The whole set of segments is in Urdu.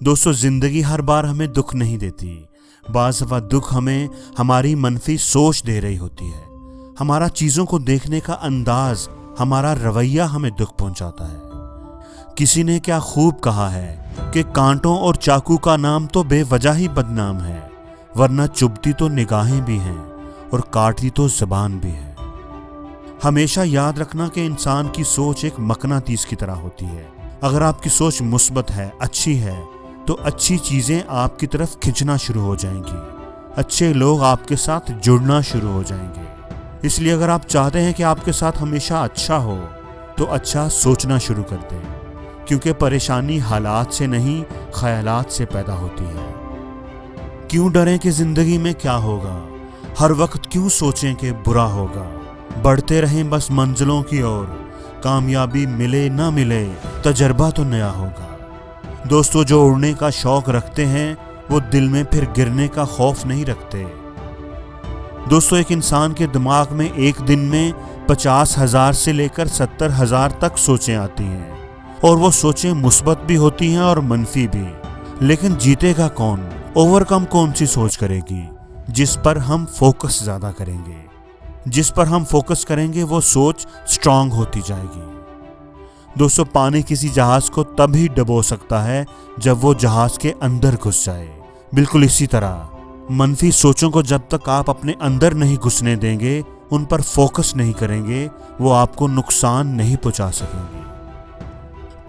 دوستو، زندگی ہر بار ہمیں دکھ نہیں دیتی. بعض دفعہ دکھ ہمیں ہماری منفی سوچ دے رہی ہوتی ہے. ہمارا چیزوں کو دیکھنے کا انداز، ہمارا رویہ ہمیں دکھ پہنچاتا ہے. کسی نے کیا خوب کہا ہے کہ کانٹوں اور چاقو کا نام تو بے وجہ ہی بدنام ہے، ورنہ چبھتی تو نگاہیں بھی ہیں اور کاٹتی تو زبان بھی ہے. ہمیشہ یاد رکھنا کہ انسان کی سوچ ایک مقناطیس کی طرح ہوتی ہے. اگر آپ کی سوچ مثبت ہے، اچھی ہے، تو اچھی چیزیں آپ کی طرف کھنچنا شروع ہو جائیں گی. اچھے لوگ آپ کے ساتھ جڑنا شروع ہو جائیں گے. اس لیے اگر آپ چاہتے ہیں کہ آپ کے ساتھ ہمیشہ اچھا ہو تو اچھا سوچنا شروع کر دیں، کیونکہ پریشانی حالات سے نہیں، خیالات سے پیدا ہوتی ہے. کیوں ڈریں کہ زندگی میں کیا ہوگا؟ ہر وقت کیوں سوچیں کہ برا ہوگا؟ بڑھتے رہیں بس منزلوں کی اور، کامیابی ملے نہ ملے تجربہ تو نیا ہوگا. دوستو، جو اڑنے کا شوق رکھتے ہیں وہ دل میں پھر گرنے کا خوف نہیں رکھتے. دوستو، ایک انسان کے دماغ میں ایک دن میں 50,000 سے لے کر 70,000 تک سوچیں آتی ہیں، اور وہ سوچیں مثبت بھی ہوتی ہیں اور منفی بھی. لیکن جیتے گا کون؟ اوور کم کون سی سوچ کرے گی؟ جس پر ہم فوکس زیادہ کریں گے. جس پر ہم فوکس کریں گے وہ سوچ سٹرونگ ہوتی جائے گی. دوستو، پانی کسی جہاز کو تب ہی ڈبو سکتا ہے جب وہ جہاز کے اندر گھس جائے. بالکل اسی طرح منفی سوچوں کو جب تک آپ اپنے اندر نہیں گھسنے دیں گے، ان پر فوکس نہیں کریں گے، وہ آپ کو نقصان نہیں پہنچا سکیں گے.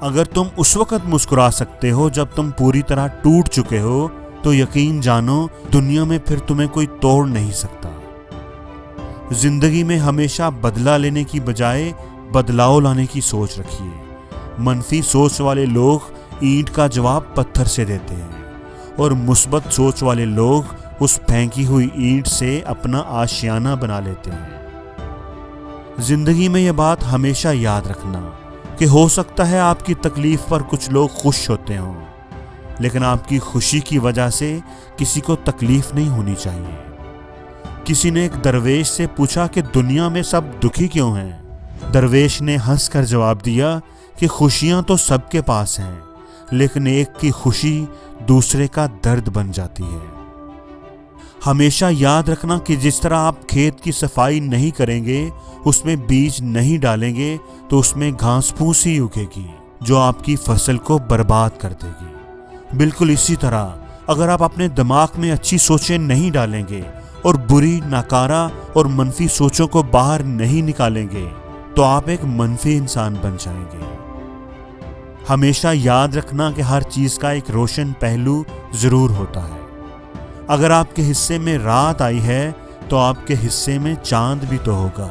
اگر تم اس وقت مسکرا سکتے ہو جب تم پوری طرح ٹوٹ چکے ہو، تو یقین جانو دنیا میں پھر تمہیں کوئی توڑ نہیں سکتا. زندگی میں ہمیشہ بدلہ لینے کی بجائے بدلاؤ لانے کی سوچ رکھیے. منفی سوچ والے لوگ اینٹ کا جواب پتھر سے دیتے ہیں، اور مثبت سوچ والے لوگ اس پھینکی ہوئی اینٹ سے اپنا آشیانہ بنا لیتے ہیں. زندگی میں یہ بات ہمیشہ یاد رکھنا کہ ہو سکتا ہے آپ کی تکلیف پر کچھ لوگ خوش ہوتے ہوں، لیکن آپ کی خوشی کی وجہ سے کسی کو تکلیف نہیں ہونی چاہیے. کسی نے ایک درویش سے پوچھا کہ دنیا میں سب دکھی کیوں ہیں؟ درویش نے ہنس کر جواب دیا کہ خوشیاں تو سب کے پاس ہیں، لیکن ایک کی خوشی دوسرے کا درد بن جاتی ہے. ہمیشہ یاد رکھنا کہ جس طرح آپ کھیت کی صفائی نہیں کریں گے، اس میں بیج نہیں ڈالیں گے، تو اس میں گھاس پھوس ہی اگے گی جو آپ کی فصل کو برباد کر دے گی. بالکل اسی طرح اگر آپ اپنے دماغ میں اچھی سوچیں نہیں ڈالیں گے اور بری، ناکارہ اور منفی سوچوں کو باہر نہیں نکالیں گے، تو آپ ایک منفی انسان بن جائیں گے. ہمیشہ یاد رکھنا کہ ہر چیز کا ایک روشن پہلو ضرور ہوتا ہے. اگر آپ کے حصے میں رات آئی ہے تو آپ کے حصے میں چاند بھی تو ہوگا.